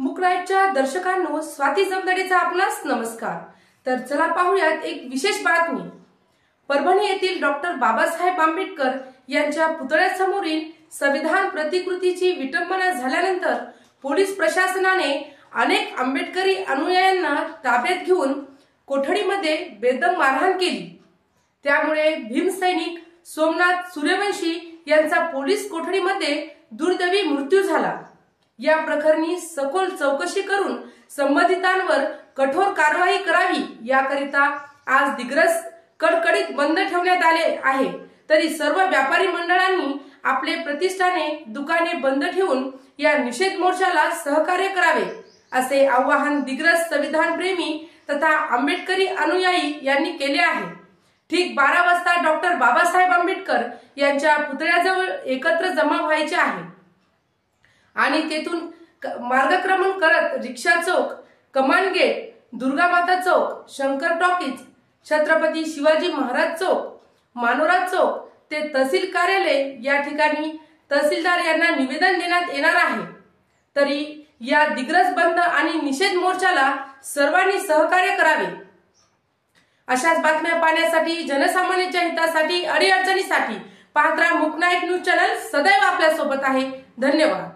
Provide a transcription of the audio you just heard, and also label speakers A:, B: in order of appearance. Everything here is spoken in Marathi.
A: मुकनाईकच्या दर्शकांनो, स्वाती जमदडेचा आपणास नमस्कार। तर चला पाहूयात एक विशेष बातमी। परभणी येथील डॉक्टर बाबासाहेब आंबेडकर यांच्या पुतळ्यासमोरील संविधान प्रतिकृतीची विटंबना झाल्यानंतर पोलीस प्रशासनाने अनेक आंबेडकरी अनुयायांना ताब्यात घेऊन कोठडीमध्ये बेदम मारहाण केली। त्यामुळे भीमसैनिक सोमनाथ सूर्यवंशी यांचा पोलीस कोठडीमध्ये दुर्दैवी मृत्यू झाला। या प्रकरणी सखोल चौकशी करून संबंधितांवर कठोर कारवाई करावी याकरिता आज दिग्रस कडकडीत बंद ठेवण्यात आले आहे। तरी सर्व व्यापारी मंडळांनी आपले प्रतिष्ठाने दुकाने बंद ठेवून या निषेध मोर्चाला सहकार्य करावे असे आवाहन दिग्रस संविधान प्रेमी तथा आंबेडकरी अनुयायी यांनी केले आहे। ठीक 12 वाजता डॉक्टर बाबासाहेब आंबेडकर यांच्या पुतळ्याजवळ एकत्र जमा व्हायचे आहे आणि तेथून मार्गक्रमण करत रिक्षा चौक, कमान गेट, दुर्गा माता चौक, शंकर टॉकीज, छत्रपती शिवाजी महाराज चौक, मानोरा चौक ते तहसील कार्यालय या ठिकाणी तहसीलदार यांना निवेदन देण्यात येणार आहे। तरी या दिग्रस बंद आणि निषेध मोर्चाला सर्वांनी सहकार्य करावे। अशाच बातम्या पाहण्यासाठी, जनसामान्यांच्या हितासाठी, अडीअडचणीसाठी पाहत राहा मुकनाईक न्यूज चॅनल। सदैव आपल्या सोबत आहे। धन्यवाद।